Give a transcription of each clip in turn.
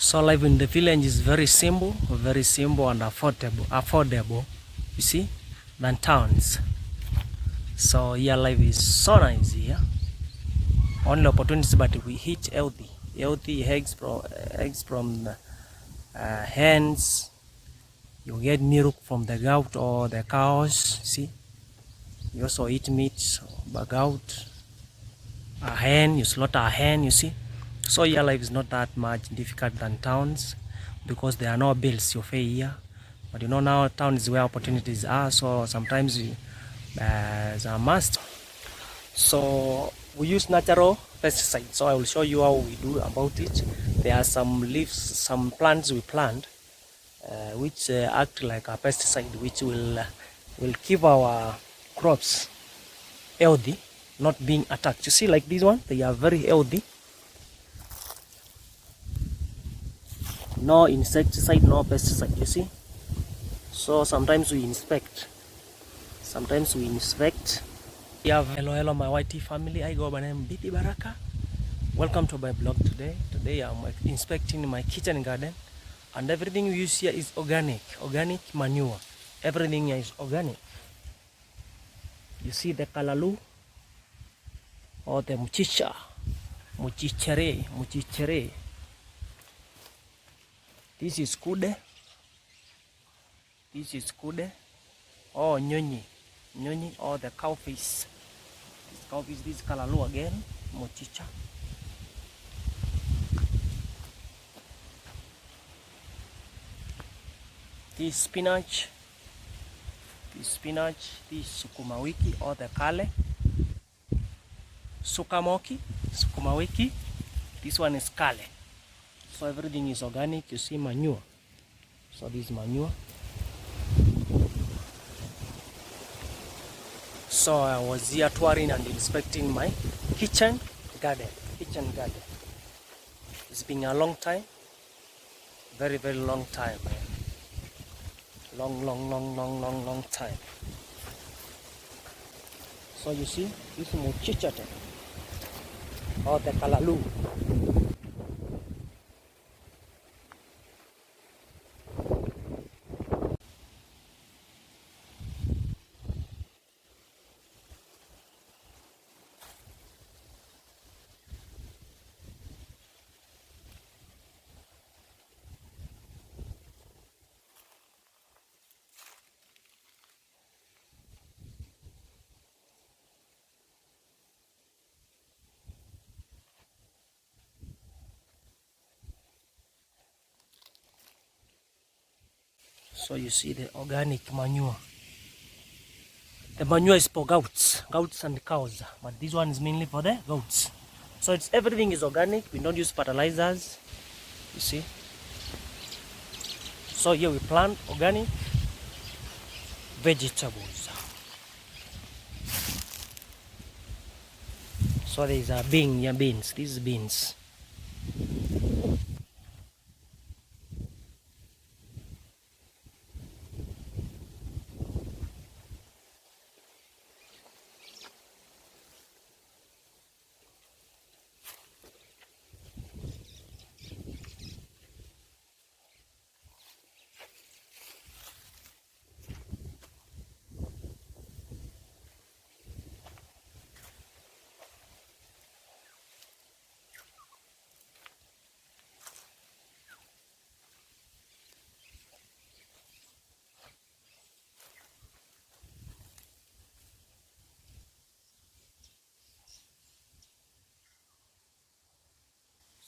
So life in the village is very simple and affordable, you see, than towns. So here life is so nice here. Only opportunities, but we eat healthy eggs from hens. You get milk from the goat or the cows. See, you also eat meat by goat. A hen, you slaughter a hen. You see. So your life is not that much difficult than towns because there are no bills you pay here. But you know now town is where opportunities are, so sometimes it's a must. So we use natural pesticides. So I will show you how we do about it. There are some leaves, some plants we plant which act like a pesticide, which will keep our crops healthy, not being attacked. You see, like this one, they are very healthy. No insecticide, no pesticide, you see. So sometimes we inspect. We have hello my YT family. I go by name Biti Baraka. Welcome to my blog today. Today I'm inspecting my kitchen garden, and everything we use here is organic manure. Everything here is organic. You see the kalalu or the muchichere. This is kude. Or nyonyi or the cowfish. This is kalalu again, mochicha. This spinach. This sukuma wiki or the kale. Sukuma wiki. This one is kale. So everything is organic. You see manure. So this is manure. So I was here touring and inspecting my kitchen garden. It's been a long time. Very long time, man. Long time. So you see, this is mochichate or the kalalu. So you see the organic manure. The manure is for goats and cows, but this one is mainly for the goats. So everything is organic. We don't use fertilizers. You see. So here we plant organic vegetables. So there is a beans. These is beans.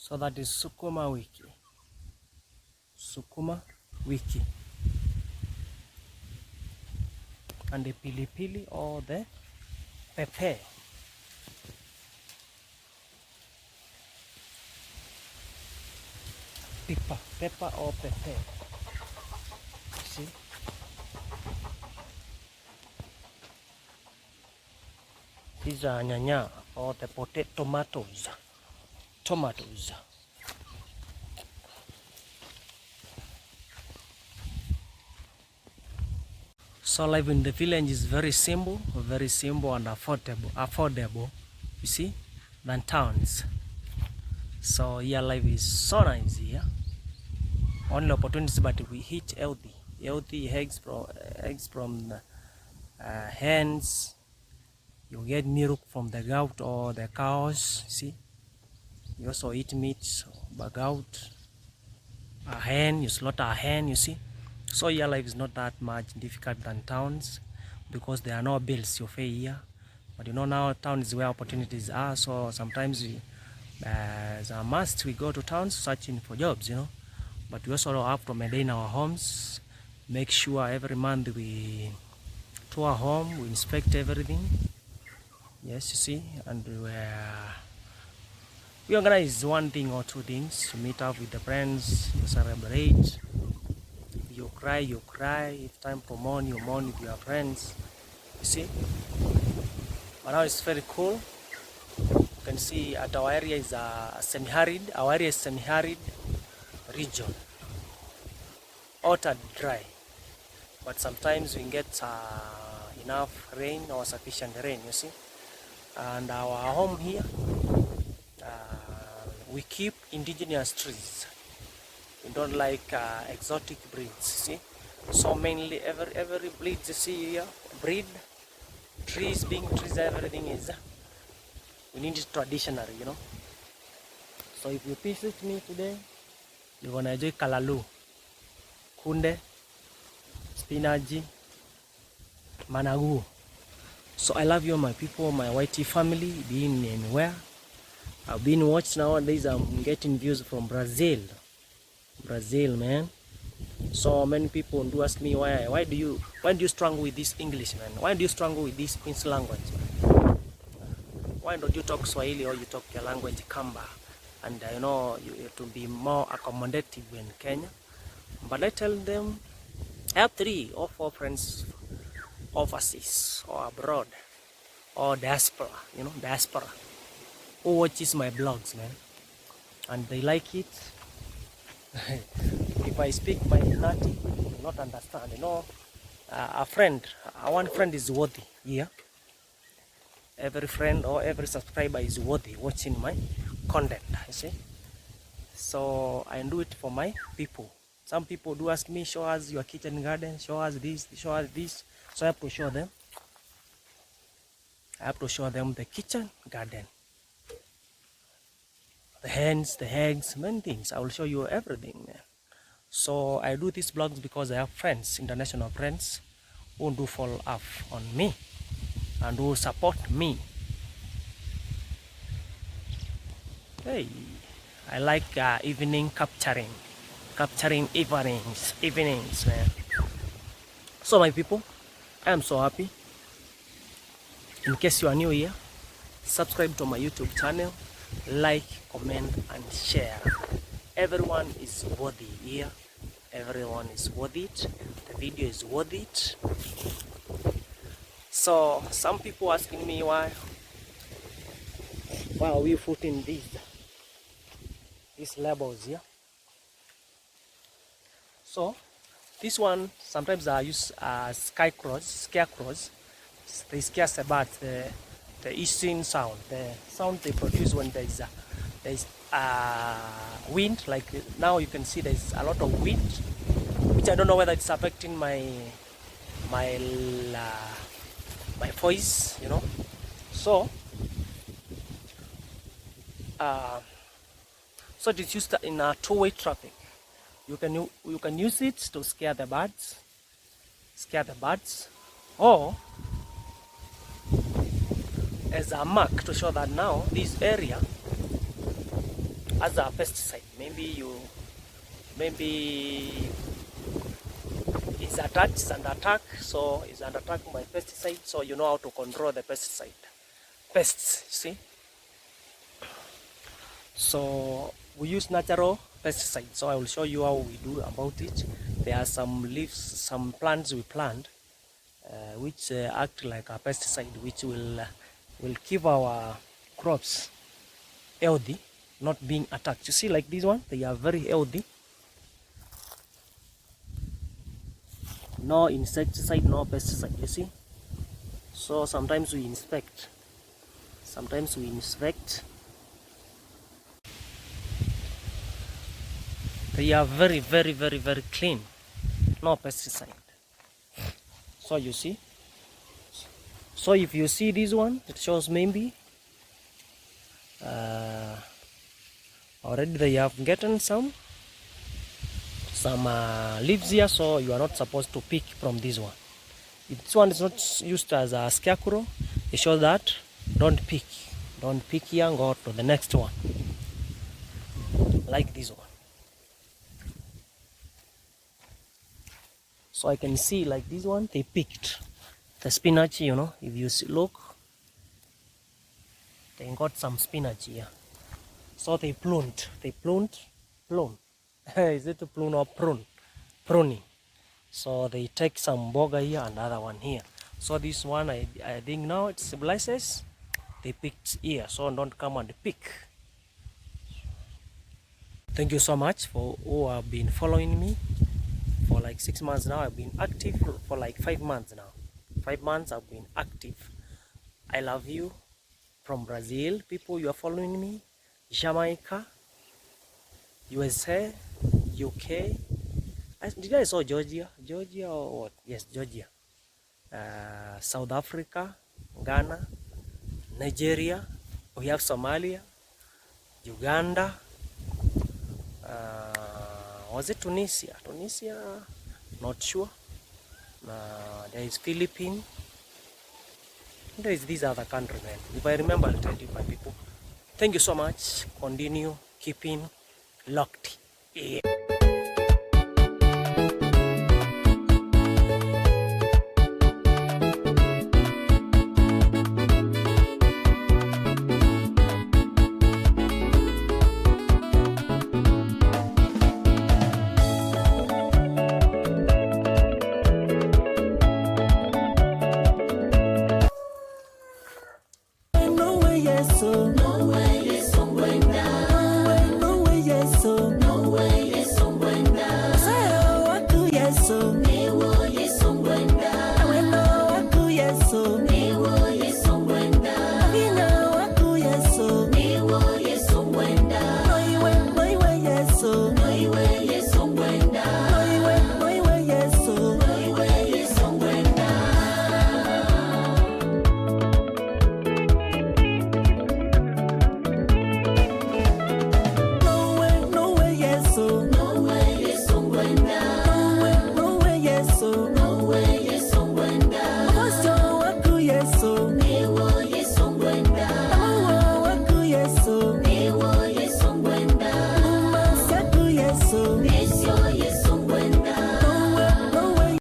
So that is sukuma wiki. And the pilipili or the pepper. Pepper or pepper. See? These are nyanya or the tomatoes. So life in the village is very simple and affordable, you see, than towns. So here life is so nice here. only opportunities, but we eat healthy eggs from hens. You get milk from the goat or the cows. See, you also eat meat by goat. A hen, you slaughter a hen. You see, so your life is not that much difficult than towns because there are no bills you pay here. But you know now town is where opportunities are. So sometimes we, as a must, we go to towns searching for jobs. But we also have to maintain our homes. Make sure every month we tour home, we inspect everything. Yes, you see, and we organize one thing or two things to meet up with the friends, you celebrate, you cry, if time to mourn, you mourn with your friends, you see. But now it's very cool. You can see at our area is a semi-arid, our area is semi-arid region, hot and dry, but sometimes we get enough rain or sufficient rain, you see. And our home here, we keep indigenous trees. We don't like exotic breeds, see. So mainly every breed you see here, trees, everything is, we need it traditionally, So if you visit me today, you're gonna enjoy kalalu, kunde, spinach, managu. So I love you, my people, my YT family, being anywhere. I've been watched nowadays. I'm getting views from Brazil, man. So many people do ask me why do you struggle with this English, man? Why do you struggle with this Queen's language, man? Why don't you talk Swahili or you talk your language Kamba, and you to be more accommodative in Kenya? But I tell them, I have 3 or 4 friends overseas or abroad or diaspora, who watches my blogs, man, and they like it. If I speak my native, they will not understand. One friend is worthy here. Every friend or every subscriber is worthy watching my content, you see. So I do it for my people. Some people do ask me, show us your kitchen garden, show us this, show us this. So I have to show them. I have to show them the kitchen garden, the hens, the eggs, many things. I will show you everything, man. So I do these vlogs because I have friends, international friends, who do follow up on me and who support me. Hey, I like evening capturing evenings, man. So my people, I am so happy. In case you are new here, subscribe to my YouTube channel, like, comment, and share. Everyone is worthy here. Everyone is worth it. The video is worth it. So some people asking me why are we putting these labels here? So this one sometimes I use scarecrows. They scare the birds. The hissing sound, the sound they produce when there is wind. Like now you can see there is a lot of wind, which I don't know whether it's affecting my voice, So so it is used in a two-way traffic. You can use it to scare the birds, or as a mark to show that now this area has a pesticide. Maybe it's under attack, so it's under attack by pesticide, so you know how to control the pests, see. So we use natural pesticides, so I will show you how we do about it. There are some leaves, some plants we plant which act like a pesticide, which will keep our crops healthy, not being attacked. You see, like this one, they are very healthy. No insecticide, no pesticide, you see. So sometimes we inspect. They are very, very, very, very clean. No pesticide. So you see. So if you see this one, it shows maybe already they have gotten some leaves here, so you are not supposed to pick from this one. If this one is not used as a scarecrow, it shows that don't pick here and go to the next one, like this one. So I can see like this one, they picked the spinach, you know, if you look, they got some spinach here. So they pruned. Is it a prune or prune? Pruning. So they take some boga here and other one here. So this one, I think now it stabilizes. They picked here, so don't come and pick. Thank you so much for who have been following me for like 6 months now. I've been active for like 5 months now. 5 months I've been active. I love you. From Brazil, people, you are following me. Jamaica, USA, UK. Did I saw Georgia? Georgia or what? Yes, Georgia. South Africa, Ghana, Nigeria. We have Somalia, Uganda. Was it Tunisia? Tunisia, not sure. There is Philippines. There is these other countries, man. If I remember, I'll tell you, my people. Thank you so much. Continue keeping locked. Yeah.